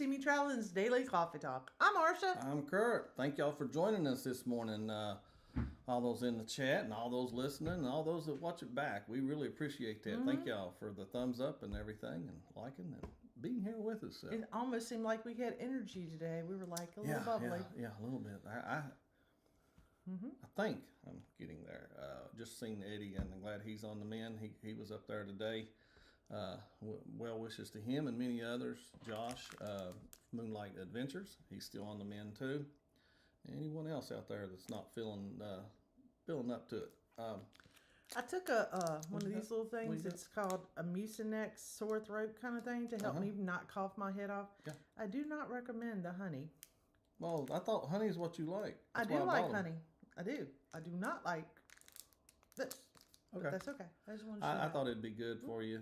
CME Traveling's Daily Coffee Talk. I'm Marsha. I'm Curt. Thank y'all for joining us this morning. All those in the chat and all those listening and all those that watch it back. We really appreciate that. Thank y'all for the thumbs up and everything and liking and being here with us. It almost seemed like we had energy today. We were like a little bubbly. Yeah, a little bit. I think I'm getting there. Just seen Eddie and I'm glad he's on the mend. He was up there today. Well wishes to him and many others. Josh, Moonlight Adventures, he's still on the mend too. Anyone else out there that's not feeling up to it? I took one of these little things. It's called a Mucinex sore throat kind of thing to help me not cough my head off. Yeah. I do not recommend the honey. Well, I thought honey is what you like. I do like honey. I do. I do not like this. Okay. But that's okay. I just wanted to I thought it'd be good for you.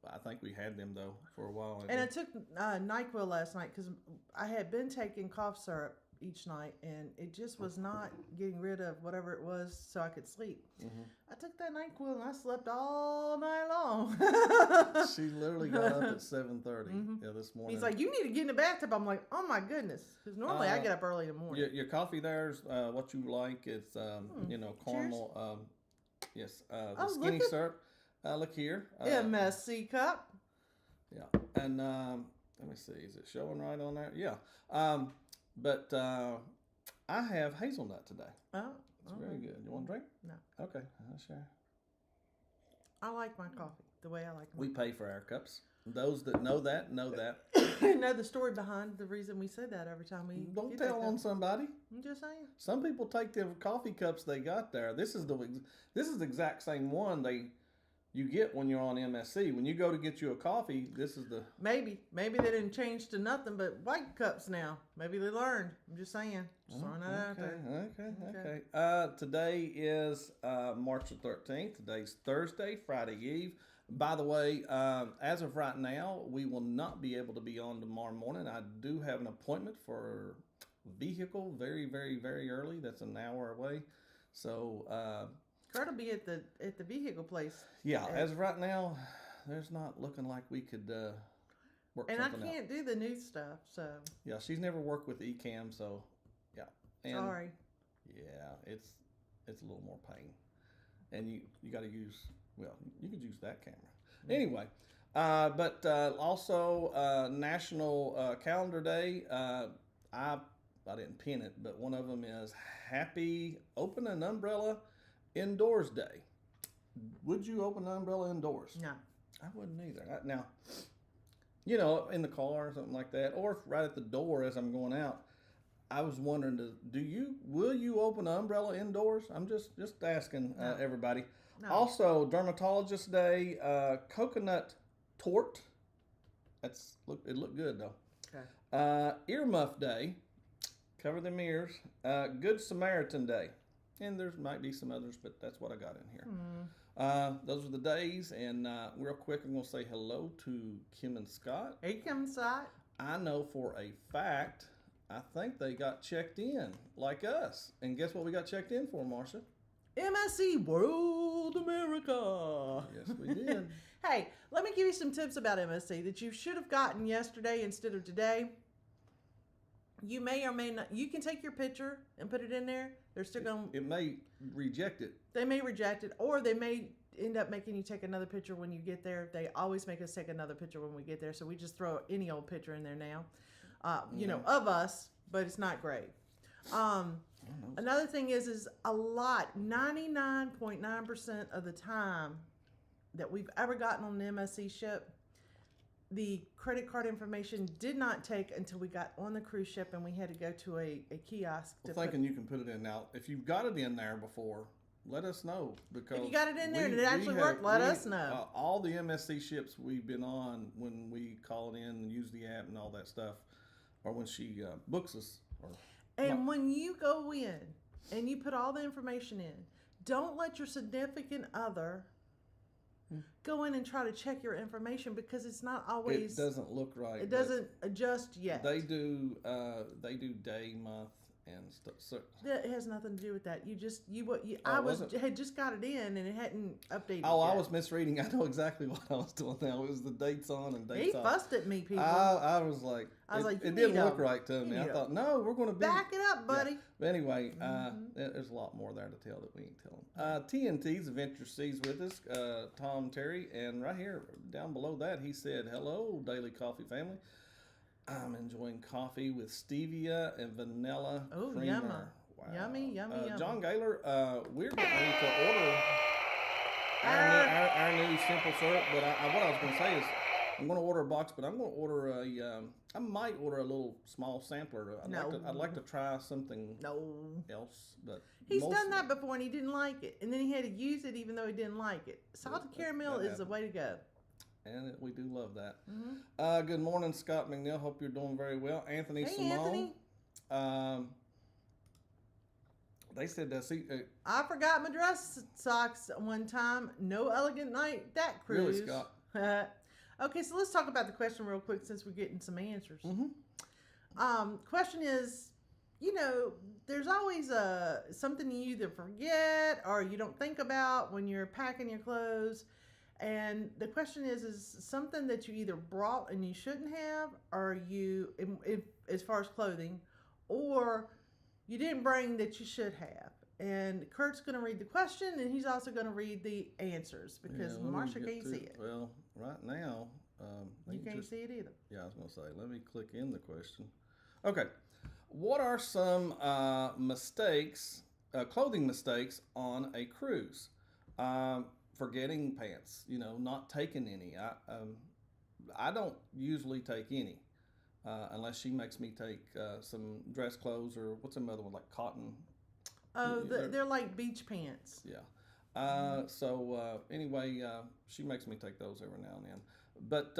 I think we had them, though, for a while. And I took NyQuil last night because I had been taking cough syrup each night, and it just was not getting rid of whatever it was so I could sleep. I took that NyQuil, and I slept all night long. She literally got up at 7:30 this morning. He's like, you need to get in the bathtub. I'm like, oh, my goodness. Because normally I get up early in the morning. Your coffee there's what you like. It's, caramel. Yes, the skinny syrup. Look here. MSC cup. Yeah. And let me see. Is it showing right on there? Yeah. But I have hazelnut today. Oh. It's very good. You want a drink? No. Okay. I'll share. I like my coffee the way I like it. We pay for our cups. Those that know that, know that. Know the story behind the reason we say that every time we don't tell on somebody. I'm just saying. Some people take the coffee cups they got there. This is the exact same one you get when you're on MSC. When you go to get you a coffee, this is the maybe they didn't change to nothing but white cups now. Maybe they learned. I'm just saying. Just throwing that out there. Okay. Today is March the 13th. Today's Thursday, Friday Eve. By the way, as of right now, we will not be able to be on tomorrow morning. I do have an appointment for vehicle very, very, very early. That's an hour away. So Curt will be at the vehicle place. Yeah, as of right now, there's not looking like we could work something out. And I can't do the new stuff, so. Yeah, she's never worked with eCam, so yeah. And sorry. Yeah, it's a little more pain. And you got to use, well, you could use that camera. Anyway, but also National Calendar Day. I didn't pin it, but one of them is Happy Open an Umbrella Indoors Day. Would you open an umbrella indoors? No. I wouldn't either. Now, in the car or something like that, or right at the door as I'm going out, I was wondering, will you open an umbrella indoors? I'm just asking everybody. No. Also, Dermatologist Day, Coconut Tort. It looked good though. Okay. Ear Muff Day, cover them ears. Good Samaritan Day, and there might be some others, but that's what I got in here. Those are the days, and real quick, I'm gonna say hello to Kim and Scott. Hey, Kim and Scott. I know for a fact. I think they got checked in like us. And guess what we got checked in for, Marsha? MSC World America. Yes, we did. Hey, let me give you some tips about MSC that you should have gotten yesterday instead of today. You may or may not. You can take your picture and put it in there. They're still going to... It may reject it. They may reject it, or they may end up making you take another picture when you get there. They always make us take another picture when we get there, so we just throw any old picture in there now. Of us, but it's not great. Another thing is a lot, 99.9% of the time that we've ever gotten on the MSC ship, the credit card information did not take until we got on the cruise ship and we had to go to a kiosk. You can put it in now. If you've got it in there before, let us know. Because if you got it in there and it actually worked, let us know. All the MSC ships we've been on, when we call it in and use the app and all that stuff, or when she books us. When you go in and you put all the information in, don't let your significant other go in and try to check your information because it's not always. It doesn't look right. It doesn't adjust yet. They do day, month, and stuff. So, That has nothing to do with that. Oh, I was it? had just got it in and it hadn't updated. oh, yet. I was misreading. I know exactly what I was doing now. It was the dates on and He dates off. fussed at me, people. I was like, you it need didn't a- look right to me. need I a- thought, no, we're going to be. Back it up, buddy. But anyway, there's a lot more there to tell that we ain't telling. TNT's Adventure C's with us, Tom Terry, and right here, down below that, he said, hello, Daily Coffee family. I'm enjoying coffee with stevia and vanilla Oh, creamer. yummy. Wow. Yummy. John Gaylor, we're getting ready to order our new simple syrup, but what I was going to say is I'm going to order a box, but I'm going to order I might order a little small sampler. I'd like to try something else, but He's done that before and he didn't like it, and then he had to use it even though he didn't like it. Salted caramel is the way to go. And we do love that. Good morning, Scott McNeil. Hope you're doing very well. Anthony Simone. Anthony. They said that. I forgot my dress socks one time. No elegant night that cruise. Really, Scott? Okay, so let's talk about the question real quick since we're getting some answers. Question is, there's always something you either forget or you don't think about when you're packing your clothes. And the question is something that you either brought and you shouldn't have, or as far as clothing, or you didn't bring that you should have. And Kurt's going to read the question, and he's also going to read the answers because Marsha can't see it. Well, right now, you can't see it either. Yeah, I was going to say, let me click in the question. Okay, what are some mistakes, clothing mistakes on a cruise? Forgetting pants, not taking any. I don't usually take any unless she makes me take some dress clothes or what's another one, like cotton. Oh, they're like beach pants. Yeah. Anyway, she makes me take those every now and then. But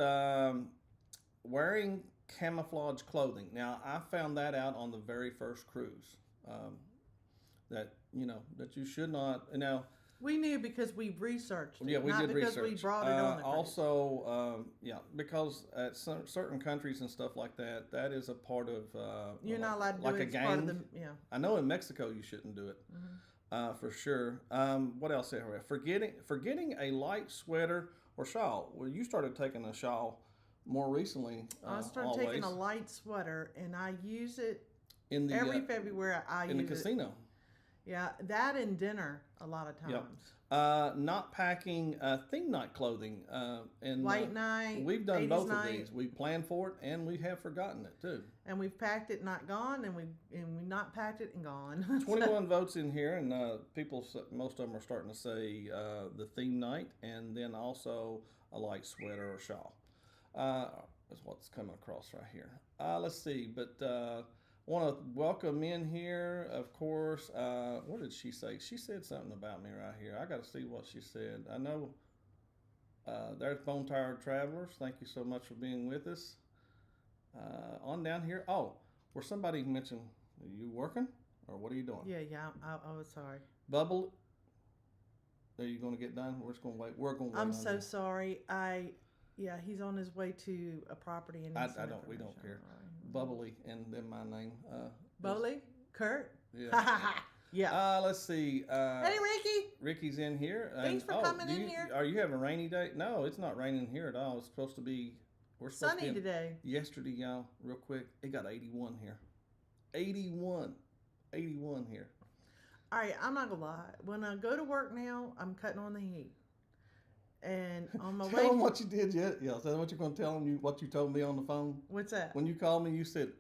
wearing camouflage clothing. Now, I found that out on the very first cruise. That you should not. Now, we knew because we researched it. Yeah, we not did because research. We brought it on the cruise. Also, because at certain countries and stuff like that, that is a part of. You're not allowed to do it. Like a gang. Part of the, yeah. I know in Mexico you shouldn't do it, for sure. What else? Forgetting a light sweater or shawl. Well, you started taking a shawl more recently. I started taking a light sweater, and I use it in the every February. I in use the casino. Yeah, that and dinner a lot of times. Yep. Not packing theme night clothing. And White night. We've done 80s both night. of these. We planned for it and we have forgotten it too. And we've packed it, not gone, and we not packed it and gone. 21 votes in here, and most of them are starting to say the theme night, and then also a light sweater or shawl. Is what's coming across right here. Let's see, but. Want to welcome in here, of course. What did she say? She said something about me right here. I got to see what she said. I know there's Bone Tired Travelers. Thank you so much for being with us. On down here. Oh, where somebody mentioned, are you working or what are you doing? Yeah. I was sorry. Bubble. Are you going to get done? We're just going to wait. We're going to wait. I'm so sorry. He's on his way to a property and we don't care. Bubbly and then my name. Bubbly? Kurt? Yeah. Yeah. Let's see. Hey, Ricky. Ricky's in here. Thanks for coming in here. Are you having a rainy day? No, it's not raining here at all. It's supposed to be. We're supposed sunny to be today. Yesterday, y'all, real quick, it got 81 here. 81 here. All right, I'm not gonna lie. When I go to work now, I'm cutting on the heat. And on my way. Tell them what you did yet. Yeah, is that what you're going to tell them? What you told me on the phone? What's that? When you called me, you said,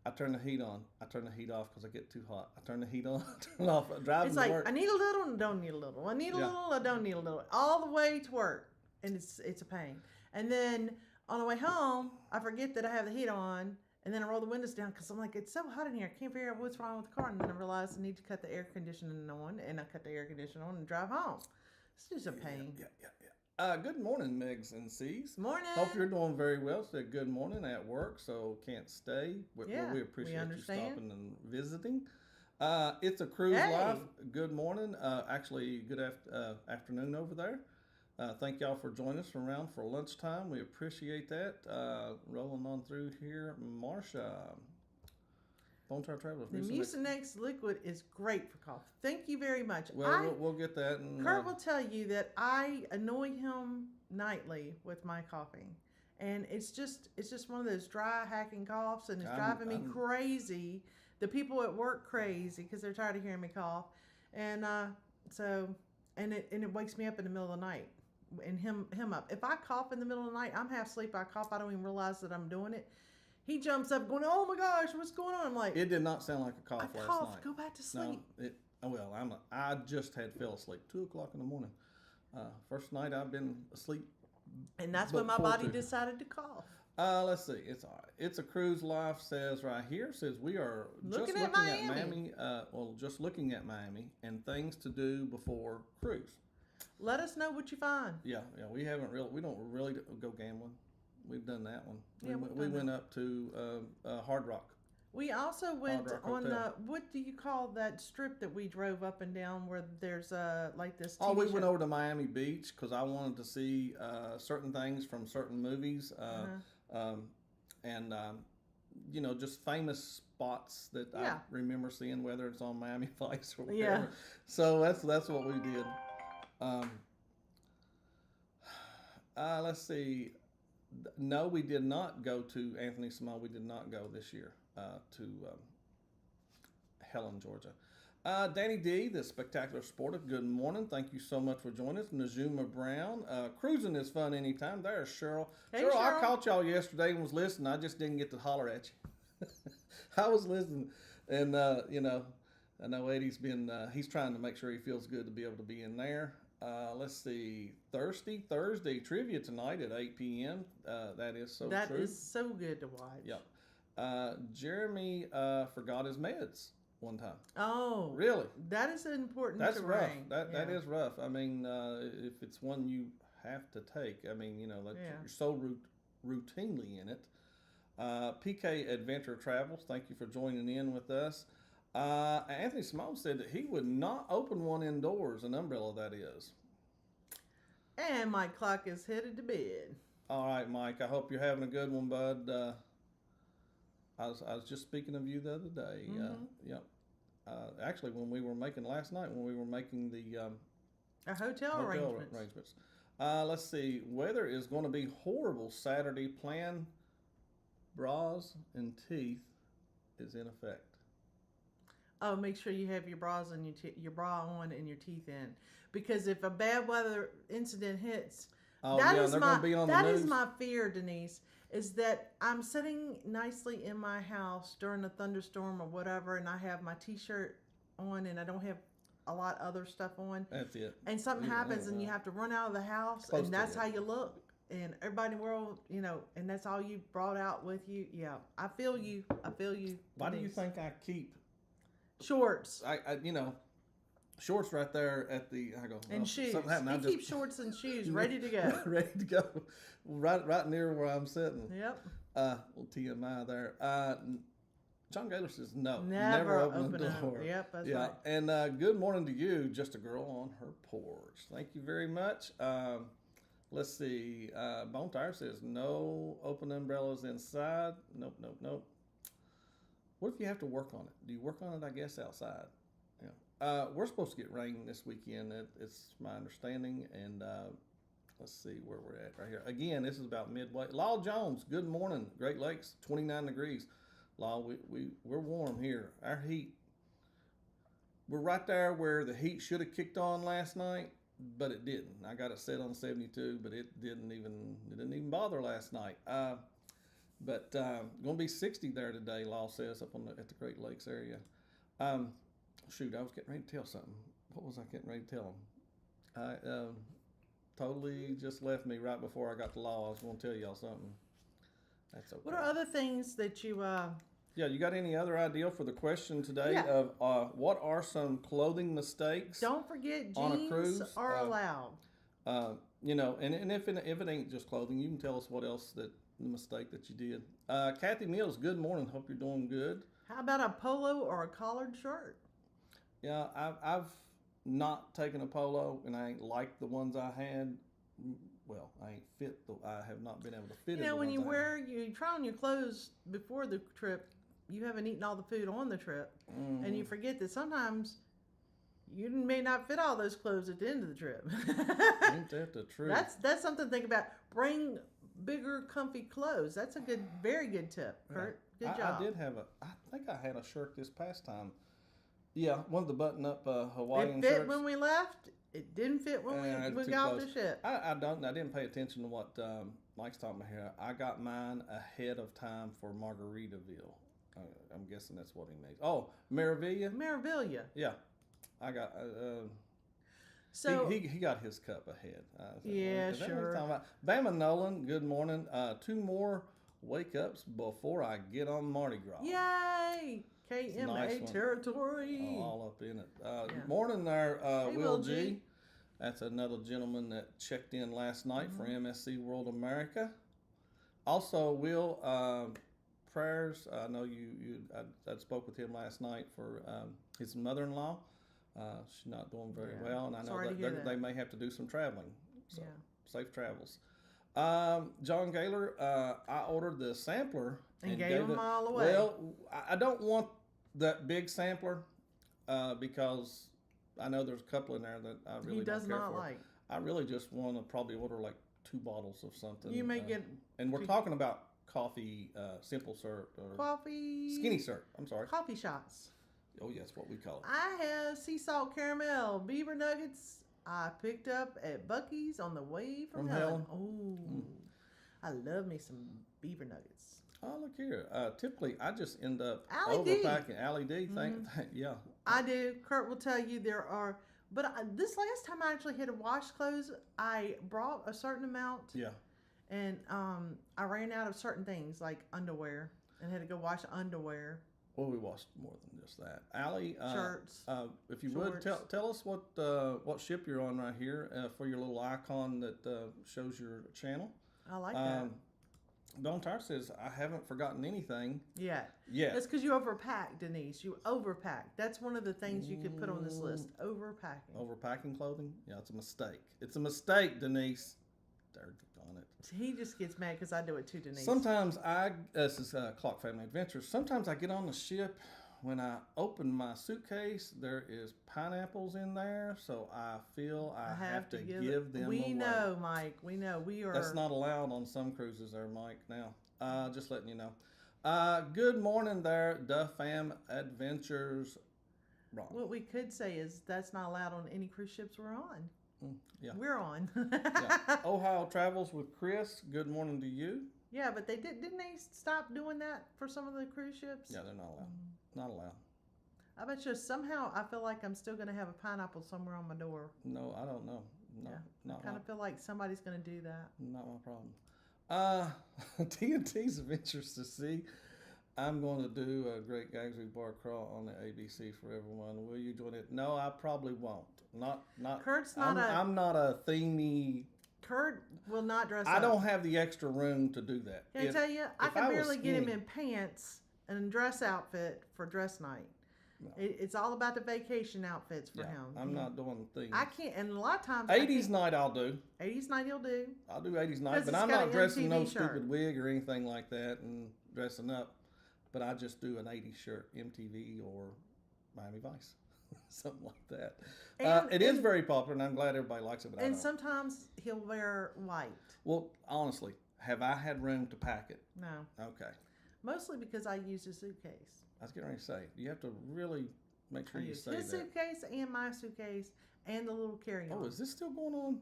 I turn the heat on. I turn the heat off because I get too hot. I turn the heat on. I turn it off. I drive it's to like, work. I need a little and don't need a little. I need a little, I don't need a little. All the way to work. And it's a pain. And then on the way home, I forget that I have the heat on. And then I roll the windows down because I'm like, it's so hot in here. I can't figure out what's wrong with the car. And then I realize I need to cut the air conditioning on. And I cut the air conditioning on and drive home. It's just a pain. Yeah. Good morning, Megs and C's. Morning. Hope you're doing very well. Said good morning at work, so can't stay. We appreciate you stopping and visiting. It's a cruise life. Good morning. Actually, good afternoon over there. Thank y'all for joining us around for lunchtime. We appreciate that. Rolling on through here, Marsha. Bonetire Travelers. The Mucinex liquid is great for cough. Thank you very much. Well, we'll get that. And, Curt will tell you that I annoy him nightly with my coughing, and it's just one of those dry hacking coughs, and it's driving me crazy. The people at work crazy because they're tired of hearing me cough, and it wakes me up in the middle of the night, and him up. If I cough in the middle of the night, I'm half asleep. I cough. I don't even realize that I'm doing it. He jumps up going, "Oh my gosh, what's going on?" I'm like, it did not sound like a cough last night. Go back to sleep. No, I just had fell asleep 2:00 in the morning. First night I've been asleep. And that's when my body decided to cough. Let's see. It's all right. It's a Cruise Life says right here, says we are looking at Miami. Just looking at Miami and things to do before cruise. Let us know what you find. Yeah. We don't really go gambling. We've done that one. Yeah, we went up to Hard Rock. We also went on Hotel. what do you call that strip that we drove up and down where there's like this TV we show? went over to Miami Beach because I wanted to see certain things from certain movies, and just famous spots that I remember seeing, whether it's on Miami Vice or whatever. Yeah. So that's what we did. Let's see. No, we did not go to Anthony Simone. We did not go this year to Helen, Georgia. Danny D, the Spectacular Sportive, good morning. Thank you so much for joining us. Najuma Brown, cruising is fun anytime. There's Cheryl. Hey, Cheryl, Cheryl, I caught y'all yesterday and was listening. I just didn't get to holler at you. I was listening, and I know Eddie's been. He's trying to make sure he feels good to be able to be in there. Let's see, Thursday trivia tonight at 8 p.m. That is so true. That is so good to watch. Yep. Jeremy forgot his meds one time. Oh, really? That is important. That's to rough. rank. That is rough. I mean, if it's one you have to take, I mean, you're so routinely in it. PK Adventure Travels, thank you for joining in with us. Anthony Simone said that he would not open one indoors, an umbrella that is. And Mike Clark is headed to bed. All right, Mike, I hope you're having a good one, bud. I was just speaking of you the other day. Mm-hmm. Actually, when we were making the hotel arrangements. Let's see, weather is going to be horrible Saturday. Plan bras and teeth is in effect. Oh, make sure you have your bras and your bra on and your teeth in, because if a bad weather incident hits, that is my fear, Denise. Is that I'm sitting nicely in my house during a thunderstorm or whatever, and I have my T-shirt on and I don't have a lot of other stuff on. That's it. And something happens and you have to run out of the house, and that's how you look. And everybody in the world, and that's all you brought out with you. Yeah, I feel you. Why do you think I keep shorts? Shorts right there at the. I go and shoes. He keeps shorts and shoes ready to go. Ready to go, right near where I'm sitting. Yep. Little TMI there. John Gaylor says no, never open the door. Yep, that's right. And good morning to you, just a girl on her porch. Thank you very much. Let's see. Bone Tire says no open umbrellas inside. Nope. What if you have to work on it? Do you work on it? I guess outside. We're supposed to get rain this weekend. It's my understanding. And let's see where we're at right here. Again, this is about midway. Law Jones, good morning. Great Lakes, 29 degrees. Law, we're warm here. Our heat, we're right there where the heat should have kicked on last night, but it didn't. I got it set on 72, but it didn't even bother last night. But going to be 60 there today, Law says, up at the Great Lakes area. Shoot, I was getting ready to tell something. What was I getting ready to tell them? I totally just left me right before I got to Law. I was going to tell y'all something. That's okay. What are other things that you... Yeah, you got any other idea for the question today of what are some clothing mistakes? Don't forget, on a jeans cruise are allowed. And if it ain't just clothing, you can tell us what else the mistake that you did. Kathy Mills, good morning. Hope you're doing good. How about a polo or a collared shirt? Yeah, I've not taken a polo, and I ain't liked the ones I had. Well, I have not been able to fit it. When you try on your clothes before the trip, you haven't eaten all the food on the trip, Mm-hmm. and you forget that sometimes you may not fit all those clothes at the end of the trip. Ain't that the truth? That's something to think about. Bring bigger, comfy clothes. That's a very good tip, Kurt. Good job. I did have I think I had a shirt this past time. Yeah, one of the button-up Hawaiian it fit shirts. when we left. It didn't fit when we too got off close. the ship. I didn't pay attention to what Mike's talking about here. I got mine ahead of time for Margaritaville. I'm guessing that's what he means. Oh, Maravilla. Yeah, I got. So he got his cup ahead. Yeah, is that what he's sure. talking about? Bama Nolan, good morning. 2 more wake ups before I get on Mardi Gras. yay, Nice KMA one. territory. All up in it. Yeah. Morning there, Hey, Will Will G. G. That's another gentleman that checked in last night for Mm-hmm. MSC World America. Also, Will, prayers. I know I spoke with him last night for his mother-in-law. She's not doing very Yeah. well, and I know Sorry to hear that. they may have to do some traveling. So Yeah. safe travels. John Gaylor, I ordered the sampler And gave them all away. Well, I don't want that big sampler because I know there's a couple in there that I really He does don't care not for. like. I really just want to probably order like 2 bottles of something. You may get and we're talking about coffee, simple syrup or coffee. skinny syrup. I'm sorry. Coffee shots. Oh, yeah, that's what we call it. I have sea salt caramel beaver nuggets I picked up at Buc-ee's on the way from Helen. Oh, I love me some beaver nuggets. Oh, look here. Typically, I just end up Allie D. overpacking. Allie D, yeah. I do. Kurt will tell you there are. But this last time I actually had to wash clothes, I brought a certain amount. Yeah. And I ran out of certain things like underwear and had to go wash underwear. Well, we watched more than just that. Allie, Shirts, if you shorts. would tell us what ship you're on right here for your little icon that shows your channel. I like that. Don Tire says I haven't forgotten anything. Yeah. Yeah. That's because you overpack, Denise. You overpack. That's one of the things you could put on this list. Overpacking. Overpacking clothing? Yeah, it's a mistake. It's a mistake, Denise. Darn it. He just gets mad because I do it too, Denise. Sometimes this is Clock Family Adventures. Sometimes I get on the ship. When I open my suitcase, there is pineapples in there, so I feel I have to give them away. We know, Mike. We know. We are. That's not allowed on some cruises there, Mike. Now, just letting you know. Good morning there, Duff Fam Adventures. Wrong. What we could say is that's not allowed on any cruise ships we're on. Yeah. We're on. Yeah. Ohio Travels with Chris. Good morning to you. Yeah, but they didn't they stop doing that for some of the cruise ships? Yeah, they're not allowed. Not allowed. I bet you somehow I feel like I'm still going to have a pineapple somewhere on my door. No, I don't know. No, Yeah, not I kind of feel like somebody's going to do that. Not my problem. TNT's of interest to see. I'm going to do a Great Gagsby Bar Crawl on the ABC for everyone. Will you join it? No, I probably won't. Not. Kurt's not I'm not a themey. Kurt will not dress up. I don't have the extra room to do that. Can I tell you? I if can I was barely get him skinny- in pants and dress outfit for dress night. No. It's all about the vacation outfits for him. I'm not doing things. I can't, and a lot of times. 80s night I'll do. 80s night he'll do. I'll do 80s night, 'Cause but it's I'm got not an dressing no MTV shirt. stupid wig or anything like that and dressing up. But I just do an 80s shirt, MTV or Miami Vice, something like that. It is very popular, and I'm glad everybody likes it. But I And don't. sometimes he'll wear white. Well, honestly, have I had room to pack it? No, Okay. mostly because I use a suitcase. I was getting ready to say, you have to really make sure I you use say his that. suitcase and my suitcase and the little carry-on. Oh, is this still going on?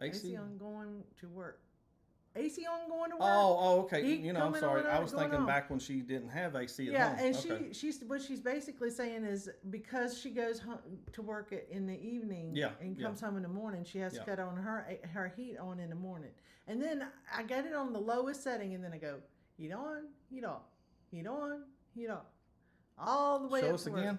AC on going to work. AC on going to work. Oh, okay. He I'm coming sorry. on I was going thinking on. back when she didn't have AC at Yeah, home. and Okay. she's what she's basically saying is because she goes to work in the evening Yeah, and yeah. comes home in the morning, she has to Yeah. cut on her heat on in the morning. And then I got it on the lowest setting, and then I go heat on, heat off, heat on, heat off, all the way Show up us to work. again.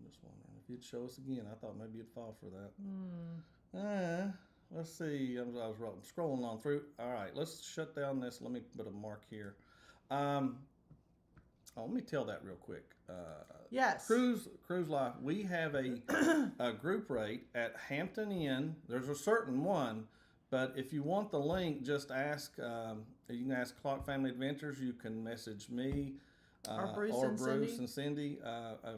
Just wondering if you'd show us again. I thought maybe you'd fall for that. Let's see. I was scrolling on through. All right, let's shut down this. Let me put a mark here. Let me tell that real quick. Yes. Cruise Life. We have a group rate at Hampton Inn. There's a certain one, But if you want the link, just ask. You can ask Clark Family Adventures. You can message me Or Bruce and Cindy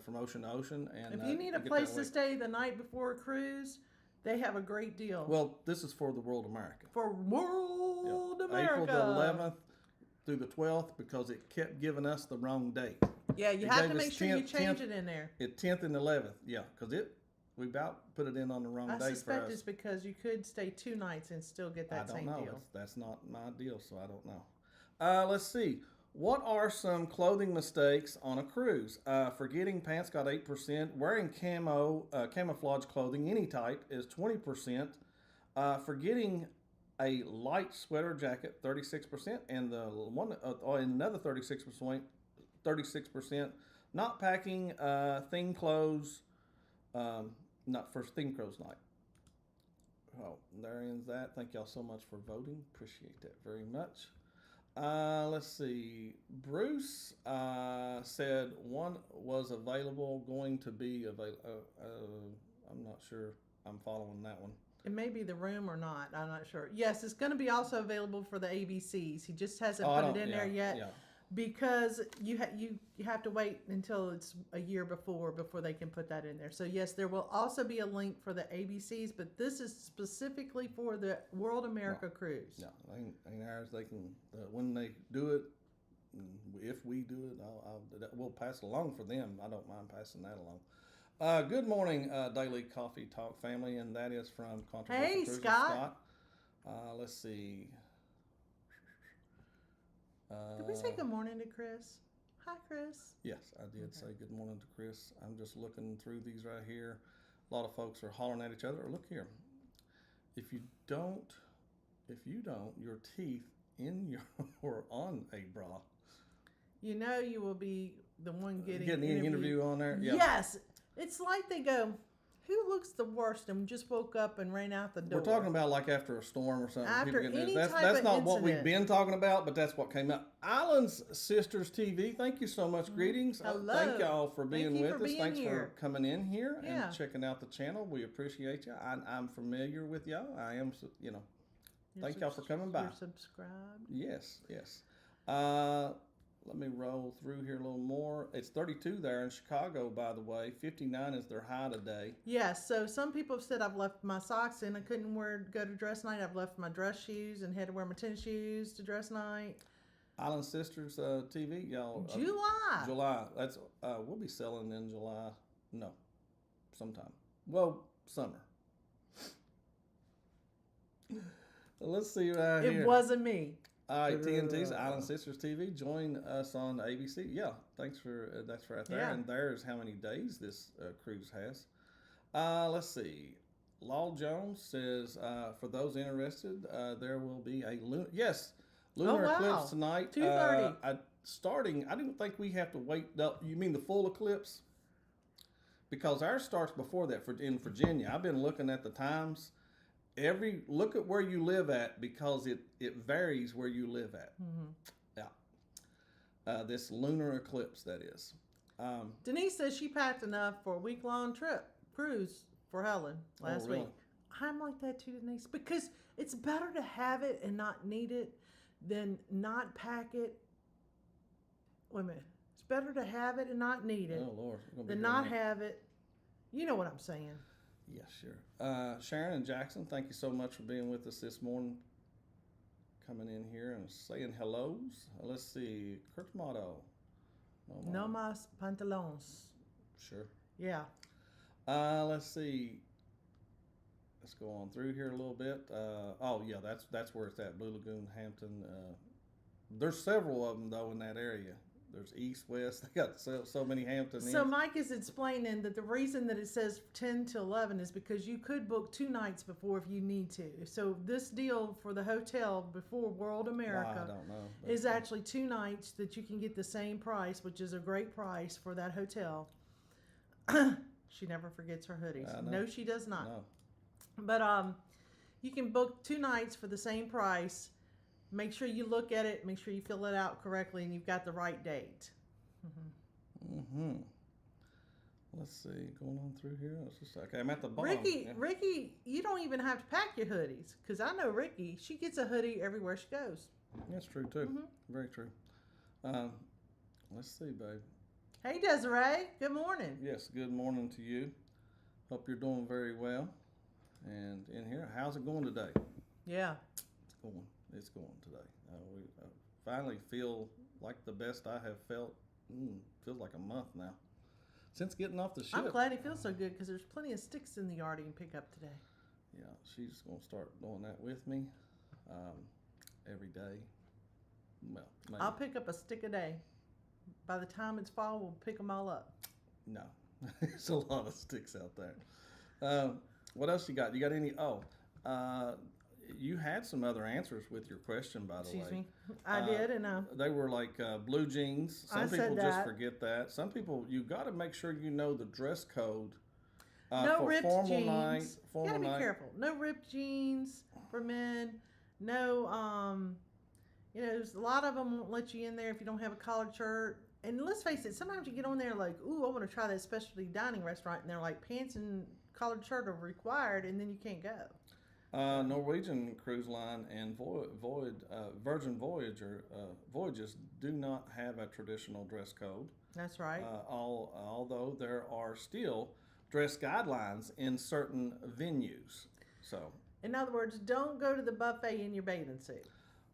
from Ocean to Ocean. And if you need a get place that to link. stay the night before a cruise, they have a great deal. Well, this is for the World America. For World America. April the 11th through the 12th, because it kept giving us the wrong date. Yeah, you have to make sure you change it in there. At 10th and 11th, yeah, because we about put it in on the wrong date for us. I suspect it's because you could stay 2 nights and still get that same deal. I don't know. That's not my deal, so I don't know. Let's see. What are some clothing mistakes on a cruise? Forgetting pants got 8%. Wearing camouflage clothing, any type, is 20%. Forgetting a light sweater jacket, 36%, and another 36%. Not packing thing clothes. Not for thing clothes night. Oh, there ends that. Thank y'all so much for voting. Appreciate that very much. Let's see. Bruce said one was going to be available. I'm not sure I'm following that one. It may be the room or not. I'm not sure. Yes, it's going to be also available for the ABCs. He just hasn't put it in there yet. Yeah. Because you have to wait until it's a year before they can put that in there. So yes, there will also be a link for the ABCs, but this is specifically for the World America cruise. Yeah, ain't ours. They can when they do it. If we do it, we'll pass it along for them. I don't mind passing that along. Good morning, Daily Coffee Talk family, and that is from Controversial Hey, Cruises, Scott. Let's see. Did we say good morning to Chris? Hi, Chris. Yes, I did say good morning to Chris. I'm just looking through these right here. A lot of folks are hollering at each other. Look here. If you don't, your teeth in your on a bra. You know you will be the one getting an interview on there. Yeah. Yes, it's like they go, who looks the worst and just woke up and ran out the door? We're talking about like after a storm or something. After any that's type that's of not incident. what we've been talking about, but that's what came up. Islands Sisters TV, thank you so much. Greetings. Hello. Thank y'all for being with us. Thanks here. for coming in here Yeah. and checking out the channel. We appreciate you. I'm familiar with y'all. I am, thank y'all for coming by. You're subscribed? Yes. Let me roll through here a little more. It's 32 there in Chicago, by the way. 59 is their high today. Yes. So some people have said I've left my socks in. I couldn't go to dress night. I've left my dress shoes and had to wear my tennis shoes to dress night. Island Sisters TV, y'all. July. That's we'll be selling in July. No, sometime. Well, summer. Let's see right here. It wasn't me. All right, TNT's Island Sisters TV. Join us on ABC. Yeah, thanks for that's right there. Yeah. And there's how many days this cruise has. Let's see. Law Jones says for those interested, there will be a lunar eclipse tonight. 2:30. I didn't think we have to wait. No, you mean the full eclipse? Because ours starts before that in Virginia. I've been looking at the times. Look at where you live at, because it varies where you live at. Mm-hmm. Yeah. This lunar eclipse, that is. Denise says she packed enough for a week-long cruise for Helen last week. I'm like that too, Denise, because it's better to have it and not need it than not pack it. Wait a minute. It's better to have it and not need it than not have it. You know what I'm saying. Yes, sure. Sharon and Jackson, thank you so much for being with us this morning. Coming in here and saying hellos. Let's see. Curt Marsha. No mas pantalones. Sure. Yeah. Let's see. Let's go on through here a little bit. That's where it's at. Blue Lagoon, Hampton. There's several of them, though, in that area. There's east, west. They got so many Hampton. So Mike is explaining that the reason that it says 10 to 11 is because you could book 2 nights before if you need to. So this deal for the hotel before World America is actually 2 nights that you can get the same price, which is a great price for that hotel. She never forgets her hoodies. No, she does not. No. But you can book 2 nights for the same price. Make sure you look at it. Make sure you fill it out correctly, and you've got the right date. Let's see, going on through here. It's just okay. I'm at the bottom. Ricky, Yeah. Ricky, you don't even have to pack your hoodies because I know Ricky. She gets a hoodie everywhere she goes. That's true too. Mhm. Very true. Let's see, babe. Hey, Desiree. Good morning. Yes, good morning to you. Hope you're doing very well. And in here, how's it going today? Yeah. It's going. It's going today. We finally feel like the best I have felt. Feels like a month now since getting off the ship. I'm glad he feels so good because there's plenty of sticks in the yard he can pick up today. Yeah, she's gonna start doing that with me every day. Well, maybe. I'll pick up a stick a day. By the time it's fall, we'll pick them all up. No, there's a lot of sticks out there. What else you got? You got any? You had some other answers with your question, by the way. Excuse me. I did, and they were like blue jeans. Some I people said just that. forget that. Some people, you got to make sure you know the dress code. no for ripped formal jeans. night. You Formal gotta be night. careful. No ripped jeans for men. No, there's a lot of them won't let you in there if you don't have a collared shirt. And let's face it, sometimes you get on there like, ooh, I want to try that specialty dining restaurant, and they're like, pants and collared shirt are required, and then you can't go. Norwegian Cruise Line and Virgin Voyages do not have a traditional dress code. That's right. Although there are still dress guidelines in certain venues. So, in other words, don't go to the buffet in your bathing suit.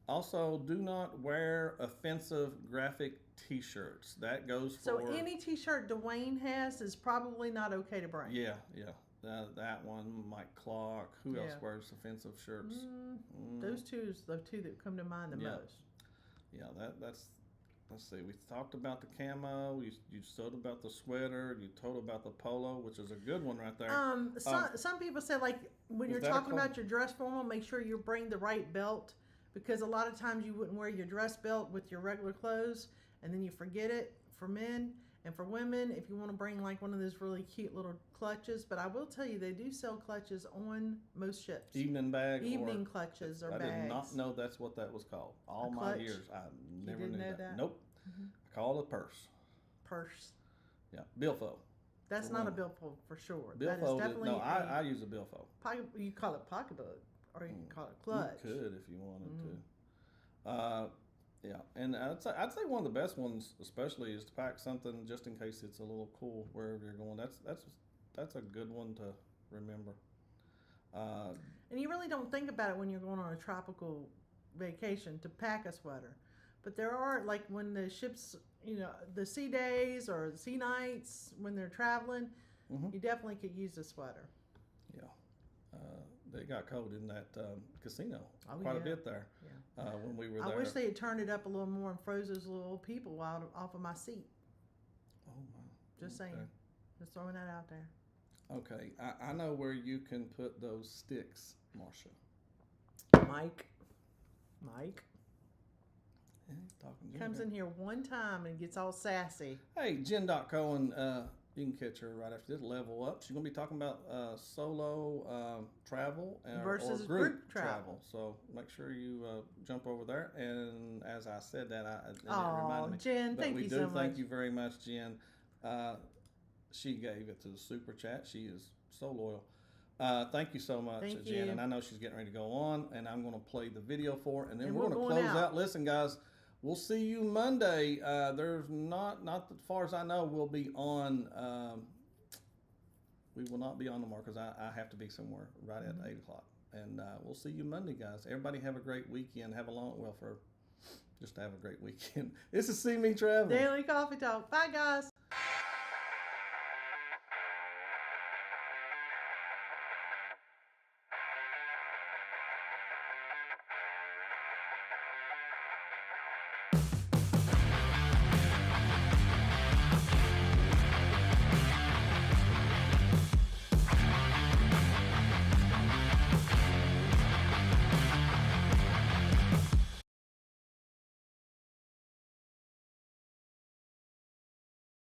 also, do not wear offensive graphic T-shirts. That goes for... So any T-shirt Dwayne has is probably not okay to bring. Yeah. That one, Mike Clark. Who else Yeah. wears offensive shirts? Those two is the two that come to mind the Yeah. most. Yeah, that's. Let's see. We talked about the camo. You told about the sweater. You told about the polo, which is a good one right there. Some people say, like, when Is you're that a talking col- about your dress formal, make sure you bring the right belt, because a lot of times you wouldn't wear your dress belt with your regular clothes and then you forget it. For men and for women, if you want to bring like one of those really cute little clutches, but I will tell you, they do sell clutches on most ships. Evening bag. Evening clutches or I bags. did not know that's what that was called. All A my clutch? years, I never didn't knew know that. that? Nope. I call it a purse. Purse. Yeah, billfold. That's For not a women. billfold for sure. That is Billfold. definitely No, a I use a billfold. pocket, you call it pocketbook, or you can call it clutch. You could if you wanted to. Yeah, and I'd say one of the best ones, especially, is to pack something just in case it's a little cool wherever you're going. That's a good one to remember. And you really don't think about it when you're going on a tropical vacation to pack a sweater. But there are, like, when the ships, the sea days or the sea nights, when they're traveling, you definitely could use a sweater. Yeah. They got cold in that casino a Yeah. bit there when we were there. I wish they had turned it up a little more and froze those little people off of my seat. Oh, wow. Just saying. Just throwing that out there. Okay. I know where you can put those sticks, Marsha. Mike. Yeah, talking Jen Comes there. in here one time and gets all sassy. Hey, Jen Cohen, you can catch her right after this. Level Up. She's going to be talking about solo travel Versus or group travel. So make sure you jump over there. And as I said that, it Oh, reminded me. Jen, But thank we you do so much. thank you very much, Jen. She gave it to the super chat. She is so loyal. Thank you so much, Thank Jen. you. And I know she's getting ready to go on, and I'm going to play the video for her, and then And we're we're going to going close out. out. Listen, guys, we'll see you Monday. There's not as far as I know, we'll be on. We will not be on tomorrow because I have to be somewhere right at 8 o'clock. And we'll see you Monday, guys. Everybody have a great weekend. Just have a great weekend. This is CME Travel. Daily Coffee Talk. Bye, guys.